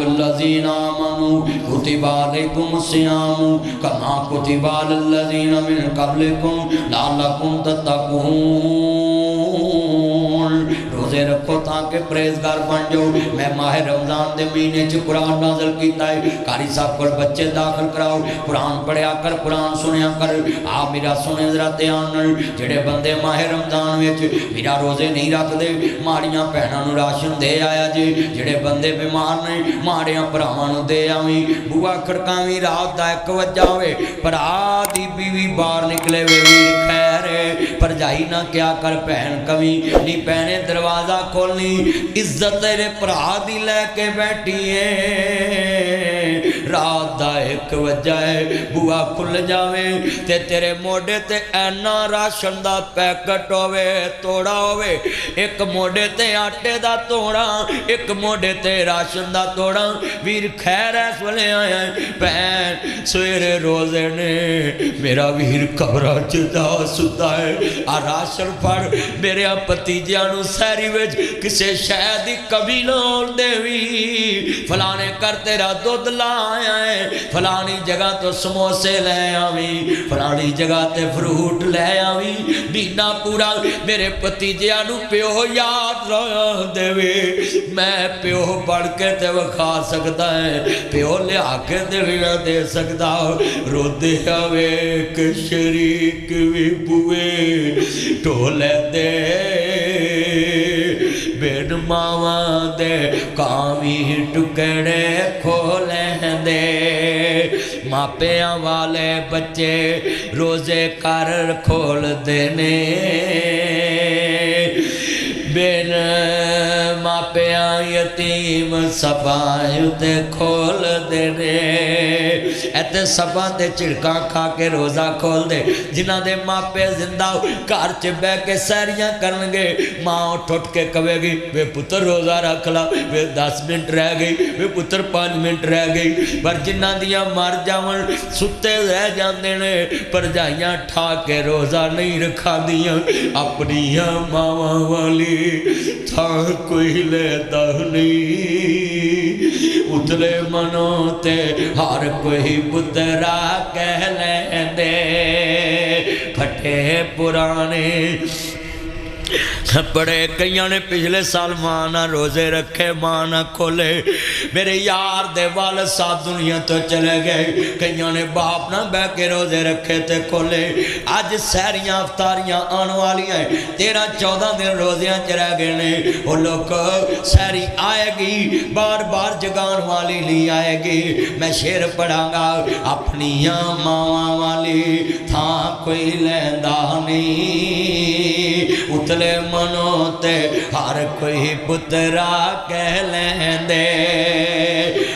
अय्युहल्लज़ीना आमनू कुतिबा अलैकुमुस्सियामु कमा कुतिबा अलल्लज़ीना मिन क़ब्लिकुम लअल्लकुम तत्तक़ून। रोजे रखो ताकि परहेजगार बन जाओ। मैं माह रमजान के महीने च कुरान नाज़िल कीता है। कारी साहब को बच्चे दाखिल कराओ, कुरान पढ़िया कर, कुरान सुनिया कर। आ मेरा सुने जरा ध्यान नाल, जेड़े बंदे माह रमजान विच मेरा रोजे नहीं रखते माड़ियां भैणां नूं राशन दे आया जी। जेड़े बंदे बीमार ने माड़ियां भरावां नूं दे आवी। बुआ खड़कावी रात दा 1 वजा होवे, भरा दी बीवी बाहर निकले वे वीर खैर भरजाई ना क्या कर भैन कमी नी भैने दरवाजा खोलनी इज्जत तेरे भरा दी लैके बैठी है। रात दा 1 वजा है, बुआ खुल जावे ते तेरे मोडे ते ऐना राशन दा पैकेट होवे, तोड़ा होवे, एक मोडे ते आटे दा तोड़ा, एक मोडे ते राशन दा तोड़ा। वीर खैर इस वेले आया भैन सवेरे रोजे ने मेरा वीर कब्रां च जा सुता है। आ राशन फड़ मेरे भतीजिया नूं सैरी विच किसे शै दी कमी ना होण देवी। फलाने कर तेरा दुध ला आया है, फलानी जगह तो समोसे ले आवी, फलानी जगह ते फ्रूट ले आवी। महीना पूरा मेरे भतीजिया नूं प्यो याद रहा देवे। मैं प्यो बन के ते विखा सकता है, प्यो लिया के ते भी ना दे सकता। रोदे आवे एक शरीक भी बुए ढोले दे बिन मावा दे कावी टुकड़े खोले दे। मापिया वाले बच्चे रोजे कर खोल देने, बिन मापिया यतीम सफायुते खोल देने। ऐते सबा दे झिड़का खा के रोज़ा खोल दे। जिन्हां दे मापे जिंदा घर च बह के सैरियां करनगे, माँ उठ उठ के कहेगी वे पुत्र रोज़ा रख ला, वे 10 मिनट रह गई, वे पुत्र 5 मिनट रह गई। पर जिन्हां दियां मर जावन सुते रह जाते ने, भरजाइयां ठा के रोज़ा नहीं रखांदियां। अपनियां मावां वाली था कोई लेता नहीं, उतले मनो ते हर कोई पुत्रा कह लेंदे। फटे पुराने बड़े कईयां ने पिछले साल मां ना रोजे रखे, मां ना खोले। मेरे यार दे वाल साथ दुनिया तो चले गए। कईयां ने बाप ना बह के रोजे रखे ते खोले। अज सैरियां अफतारियां आने वाली हैं, 13-14 दिन रोजियां च रह गए ने। वो लोग सैरी आएगी, बार बार जगान वाली नहीं आएगी। मैं शेर पढ़ांगा, अपनियां मावां वाली था कोई लैंदा नहीं, उतले मनो ते हर कोई पुत्रा कह लेंदे।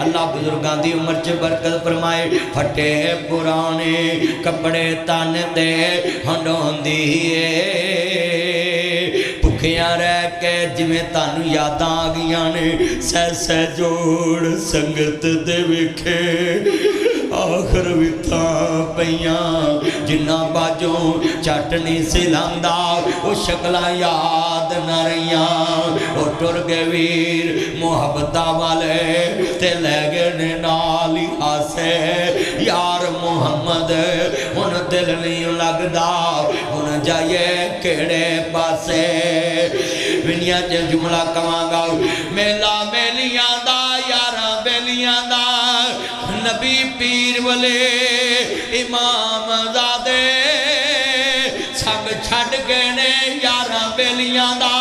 अल्लाह बुजुर्गां दी उम्र च बरकत फरमाए। फटे पुराने कपड़े तन दे हंडोंदी भुखिया रह के जिमें तानू यादां आ गईयां ने। सह सह जोड़ संगत दे वेखे आखर विथा पईयां, जिन्ना बाजों झट नहीं सी लांदा वो शक्लां याद न रहियां। वो टुर गए वीर मुहब्बतां वाले ते लै गए ने नाल ही हासे। यार मुहम्मद हुण दिल नहीं लगदा, हुण जाइए केड़े पासे। विनिया च जुमला कवांगा, मेला मेलियां दा यारां बेलियां दा, नबी पीर वले इमाम ज़ादे संग छड़ गए ने यारां बेलियां दा।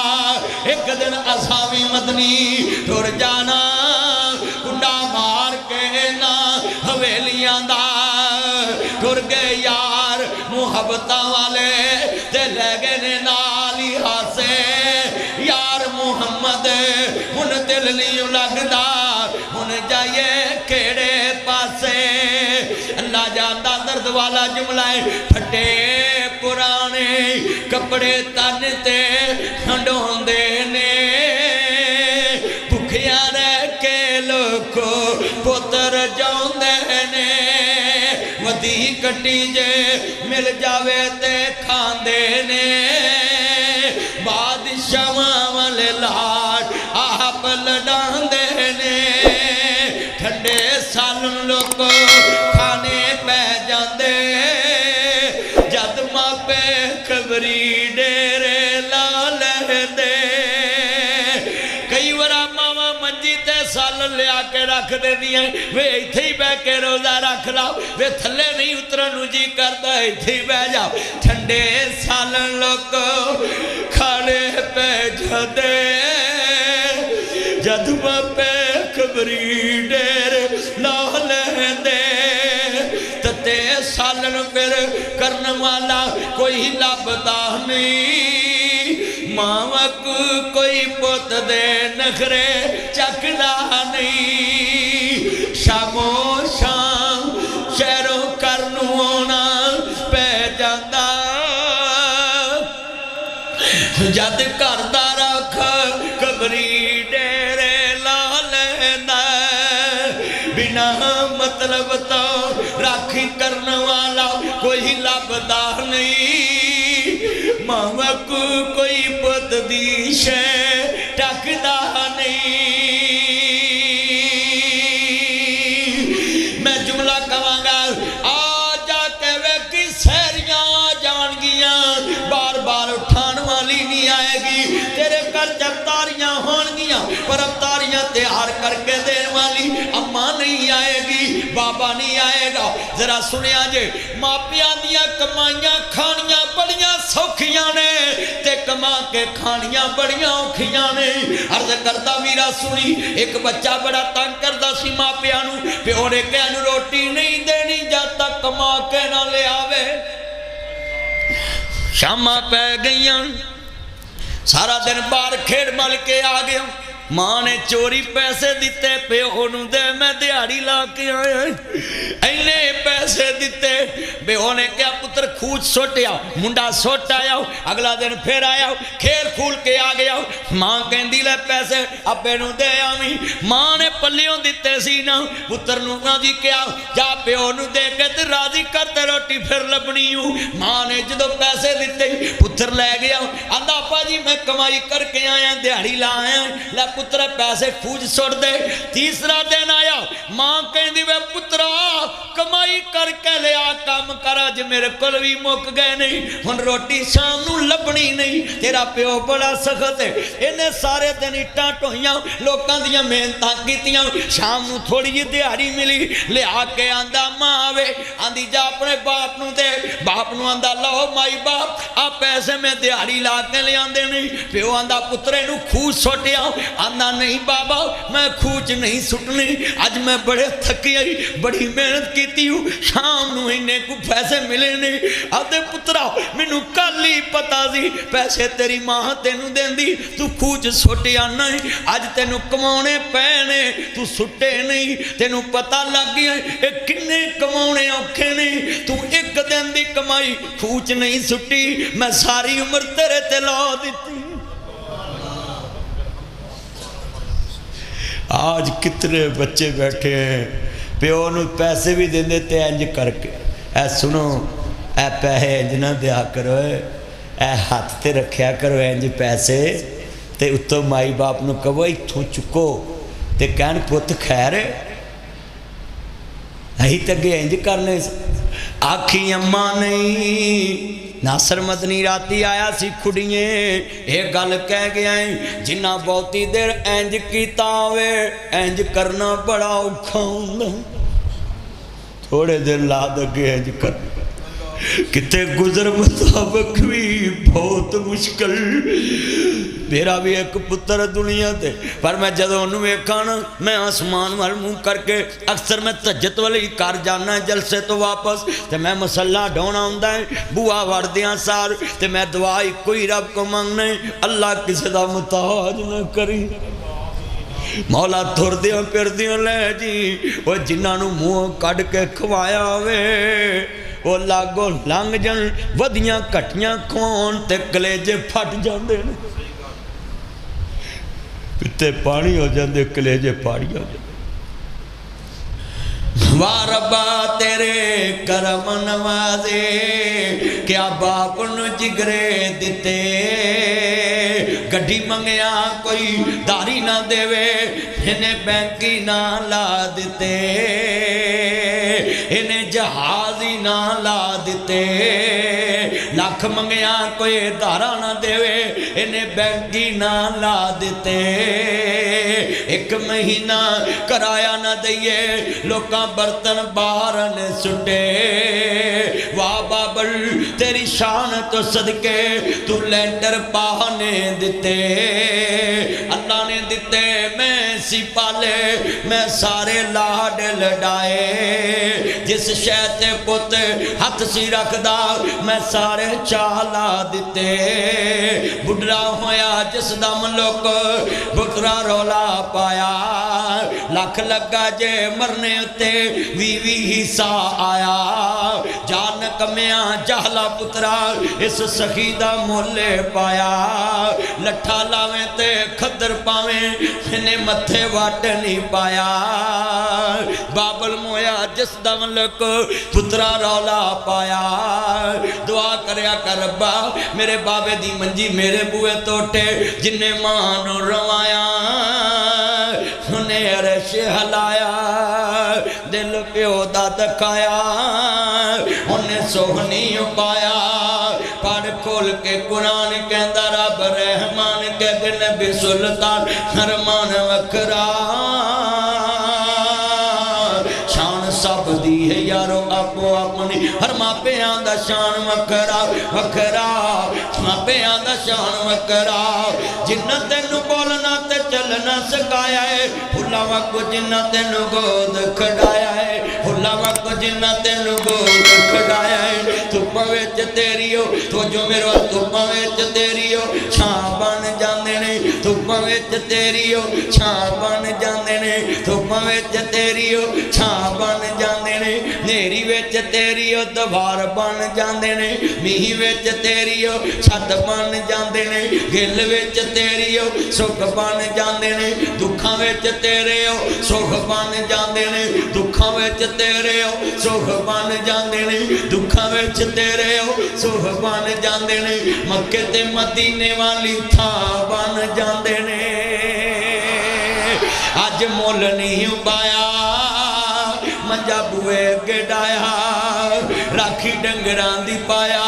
एक दिन असां भी मदनी टुर जाना, कुंडा मार के ना हवेलियां दा। टुर गए यार मुहब्बतां वाले ते लै गए ने नाल ही हासे। यार मुहम्मद हुण दिल नहीं लगदा, हुण जाइए केड़े पासे। अल्लाह जानदा दर्द वाला जुमला है। फटे पुराने कपड़े तन ते हंडोंदे ने, भुखिया रह के लोको पुत्र जांदे ने। वधी कट्टी जे मिल जावे ते खांदे ने, बादशाह वाले लाड आप लडांदे ने। सालन लिया के रख देंदियां वे इत्थे ही बह के रोज़ा रख लो वे थले नहीं उतरन नूं जी करदा इत्थे ही बह जाओ ठंडे सालन लोग खाने पे जाते जद पे खबरी डेर ला लेंदे तते सालन फिर करन वाला कोई लभदा नहीं मावक कोई पुत दे नखरे चकदा नहीं शामो शाम शहरों करनू आना पै जांदा जद घर दा रख खबरी डेरे ला लेंदा बिना मतलब तो राखी करने वाला कोई लभदा नहीं मावक कोई पुत दी शै टकदा नहीं मैं जुमला कहांगा आ जाके वेखी सैरियां जाणगियां बार बार उठाण वाली नहीं आएगी तेरे घर अवतारियां होणगियां पर अवतारियां तैयार करके देने वाली अम्मा नहीं आएगी बाबा नहीं आएगा जरा सुनिया जे मापियां दियां कमाइयां खानियां बड़ियां सौखियां ने ते कमा के खानियां बड़ियां औखियां ने अर्ज करदा वीरा सुनी एक बच्चा बड़ा तंग करदा सी मापियां नूं प्यो ने कहा नूं रोटी नहीं देनी जद तक कमा के ना ले आवे शामां पै गईयां सारा दिन बाहर खेड़ मल के आ गया मां ने चोरी पैसे दिते प्यो नूं दे मैं दिहाड़ी ला के आया इन्ने पैसे दिते प्यो ने क्या पुत्र खूच सुटिया मुंडा सुट आया अगला दिन फिर आया खेल खूल के आ गया मां कहंदी ले पैसे अब्बे नूं दे आवी मां ने पल्लियों दिते सी ना पुत्र नूं जी क्या जा प्यो नूं दे के ते राजी करते रोटी फिर लभनी मां ने जदों पैसे दिते पुत्र लै गया आंदा अब्बा जी मैं कमाई करके आया दिहाड़ी ला आया लै पुत्र पैसे खूज सुट दे तीसरा दिन आया मां कहंदी वे पुत्रा कमाई करके लिया काम कर अज मेरे कोल भी मुक गए नहीं हुण रोटी शाम नूं लभनी नहीं तेरा प्यो बड़ा सख्त है इन्हें सारे दिन इट्टां ढोईयां लोकां दीयां मेहनतां कीतियां शाम नूं थोड़ी जी दिहाड़ी मिली लिया के आंदा मां आवे आंदी जा अपने बाप नूं दे बाप नूं आंदा लो माई बाप आ पैसे मैं दिहाड़ी ला के लिआंदे नहीं प्यो आंदा पुत्रे नूं खूज सुटिया आंदा नहीं बाबा मैं खूच नहीं सुटनी अज मैं बड़े थकी आई बड़ी मेहनत की हूँ शाम नूं इन्ने को पैसे मिले ने आदे पुत्रा मैनू कल ही पता सी पैसे तेरी मां तेनू देंदी तू खूच सुटिया नहीं अज तेनू कमाने पे ने तू सुटे नहीं तेनू पता लग गया ये किन्ने कमाने औखे ने तू एक दिन दी कमाई खूच नहीं सुटी मैं सारी उम्र तेरे ते ला दी आज कितने बच्चे बैठे हैं प्यो नूं पैसे भी देंदे ते इंज करके ऐ सुनो ऐ पैसे इंज ना दिया करो ऐ हाथ ते रखिया करो इंज पैसे ते उत्तों माई बाप नूं कहो इत्थों चुको ते कहन पुत खैर अहीं ते अगे इंज करने आखी अम्मा नहीं नासर मदनी राती आया सी खुड़िए एक गल कह गया जिन्ना बहुती देर इंज कीता होवे इंज करना बड़ा औखा हुंदा थोड़े दिन लाद अगे इंज कर किते गुजर मुताबिक भी बहुत मुश्किल मेरा भी एक पुत्र दुनिया ते पर मैं जदों उन्होंने वेखा ना मैं आसमान वाल मुँह करके अक्सर मैं तजत वाले ही कर जाना जलसे तो वापस तो मैं मसला ढोना होंदा है बुआ वड़दियां सार तो मैं दुआ इको ही रब को मंगना अल्लाह किसी का मुताज न करी मौला तुरदियां फिरदियां लै जी वो जिन्होंने मुँह कढ़ के खवाया वे वो लागो लंघ जान वधियां घटियां खवाउण ते कलेजे फट जाते हैं पिते पानी हो जाते कलेजे पानी हो जाते वाह रब्बा तेरे करम नवाजे क्या बाप नूं जिगरे दिते गड्डी मंगया कोई दारी ना देवे इन्हें बैंकी ना ला दिते इन्हें जहाज ही ना ला दिते लख लख मंगिया कोई धारा ना देवे, इन्हें बैंकी ना ला दिते। एक महीना कराया ना दईए, लोका बर्तन बाहर ने सुटे। वाह बाबल तेरी शान तो सदके तू लैंडर पाने दिते। अल्लाह ने दिते मैं सी पाले, मैं सारे लाड लडाए। जिस शह ते पुत हथ सी रखदा, मैं सारे चाला दिते। बुढ़ा होया जिस दम लोक पुत्रा रौला पाया। लख लगा जे मरने उत्ते 20 हिस्सा आया। जान कमिया जाहला पुत्रा इस सखी दा मोले पाया। लठा लावे ते खद्दर पावे, इन्हें मथे वट नहीं पाया। बाबल मोया जिस दम लोक पुत्रा रौला पाया। दुआ करया कर रब्बा मेरे बाबे दी मंजी मेरे बुए तोटे, जिन्ने मां नू रवाया उन्हें अरश हलाया। दिल प्यो दा दखाया उन्हें सोहनी पाया। पढ़ खोल के कुरान कहंदा रब रहमान के नबी सुल्तान हरमान वखरा। शान सब दी है यारो आपो अपनी, हर मापियां दा शान वखरा वखरा। मापियां दा शान वखरा। जिन्ना तेनू बोलना ते चलना सिखाया है, फुला वक जिन्ना तेनू गोद खड़ाया है। फुला वक जिन्ना तेनू गोद खड़ाया है। धुप्पां विच तेरी हो तो जो मेरा धुप्पां विच तेरी हो छां बन जांदे ने। धुप्पां विच तेरी हो छां बन जांदे ने। धुप्पां विच तेरी हो छां बन जांदे ने। नेरी विच तेरी हो दवार बन जांदे ने। मीह विच तेरी हो छत बन जांदे ने। गिल विच तेरी हो सुख बन जांदे ने। दुखां विच तेरे हो सुख बन जांदे ने। दुखां विच तेरे हो सुख बन जांदे ने। दुखां विच तेरे हो सुख बन जांदे ने। मक्के ते मदीने वाली थां बन जांदे ने। अज मुल नहीं पाया मंजा बुए गडाया। राखी डंगरां दी पाया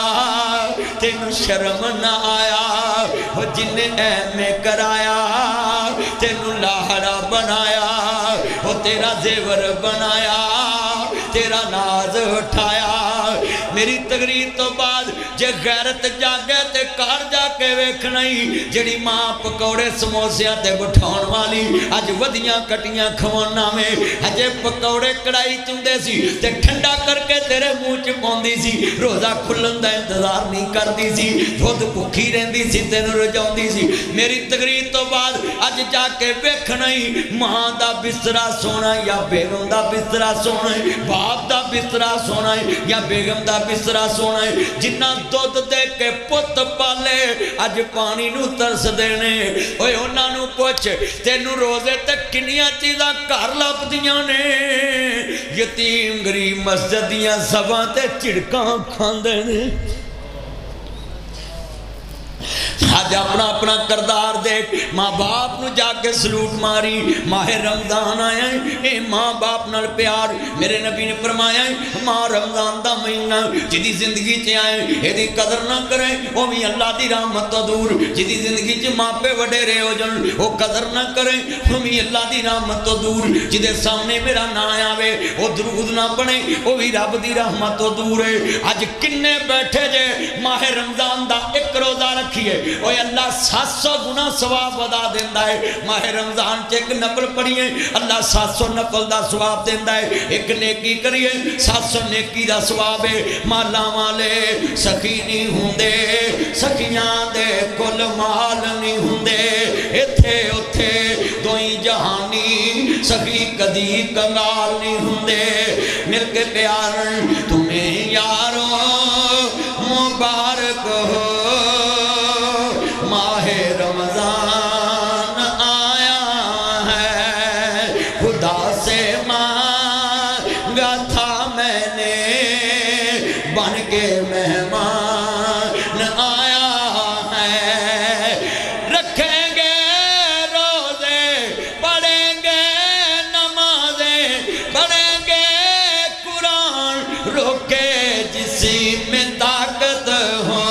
तेनू शर्म ना आया। हो जिन्हें ऐमें कराया तेनू लाहड़ा बनाया। हो तेरा जेवर बनाया तेरा नाज उठाया। मेरी तकरीर तो बाद जे गैरत जागे ते घर जाके वेखना ही। जेड़ी मां पकौड़े समोसिया ते बिठाउण वाली अज वधियां कटियां खवाना में। अजे पकौड़े कढ़ाई चुंदे सी ते ठंडा करके तेरे मुंह च पाउंदी सी। रोजा खुलन दा इंतजार नहीं करदी सी। खुद भुखी रहिंदी सी तेनू रजाउंदी सी। मेरी तकरीर तो बाद अज जाके वेखना ही मां दा बिस्तरा सोना या बेगम दा बिस्तरा सोना है। बाप दा बिस्तरा सोना है या बेगम दा बिस्तरा सोना है। जिन्ना दुध दे के पुत पाले अज पानी नू तरस देने। ओए उन्हां नू पुछ तेनू रोजे ते किन्नियां चीज़ां घर लभदियां ने। यतीम गरीब मस्जिद दियां सभां ते झिड़कां खांदे ने। अज अपना अपना करदार देख। माँ बाप नू जाके सलूट मारी। माहे रमजान आया है, माँ बाप नाल प्यार। मेरे नबी ने फरमाया माँ रमजान दा महीना जिदी जिंदगी च आए यदि कदर ना करे वो भी अल्लाह दी रहमत तो दूर। जिदी जिंदगी च मापे वडेरे हो जान वो कदर ना करे वो भी अल्लाह दी रहमत तो दूर। जिदे सामने मेरा ना आवे वो दरूद ना बने वो भी रब दी रहमत तो दूर है। अज किन्ने बैठे जे माहे रमजान दा एक रोजा रखिए ओए अल्लाह 700 गुना सवाब अदा देंदा है। माहे रमजान च एक नफल पढ़िए अल्लाह 700 नफल दा सवाब देंदा है। एक नेकी करिए 700 नेकी दा सवाब है। माला वाले सखी नहीं हुंदे, सखियां दे कुल माल नहीं हुंदे। इथे उथे दोई जहानी सखी कदी कंगाल नहीं हुंदे। मिल के प्यार तुम्हें यारो मुबारक हो। माहे रमजान आया है खुदा से मांगा था मैंने बन के मेहमान आया है। रखेंगे रोजे पढ़ेंगे नमाजे पढ़ेंगे कुरान रोके जिसी में ताकत हो।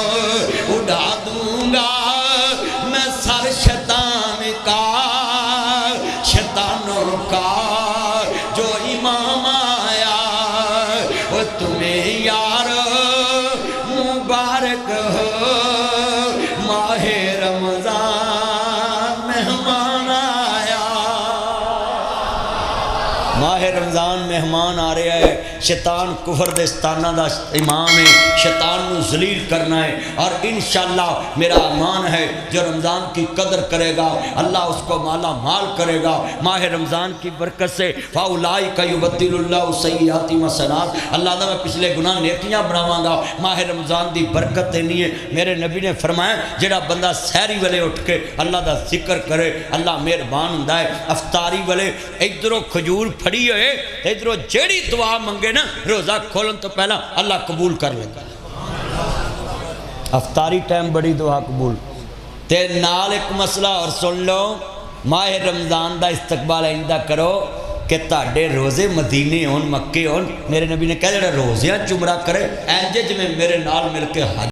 माह रमज़ान मेहमान आ रहा है, शैतान कुफर दे स्थाना दा इमाम है, शैतान नू जलील करना है। और इंशाअल्लाह मेरा ईमान है जो रमज़ान की कदर करेगा अल्लाह उसको माला माल करेगा। माह रमज़ान की बरकत से फाउलाई का युबद्दिलुल्लाहु सय्याति हसनात, अल्लाह दा मैं पिछले गुनाह नेकियां बनावांगा। माह रमज़ान की बरकत देनी है। मेरे नबी ने फरमाया जेड़ा बंदा सहरी वाले उठ के अल्लाह का जिक्र करे अल्लाह मेहरबान हुंदा है। अफतारी वाले इधरों खजूर फड़ी होए इधरों जेड़ी दुआ मंगे ना रोज़ा खोलन तो पहला अल्लाह कबूल कर लेगा। अफतारी टाइम बड़ी दुआ कबूल। ते नाल एक मसला और सुन लो, माह रमज़ान का इस्तकबाल इंदा करो कि ताड़े रोज़े मदीने होन मक्के होन। मेरे नबी ने कहा जो रोज़ियाँ चुमरा करे इंज जिवें मेरे नाल मिल के हज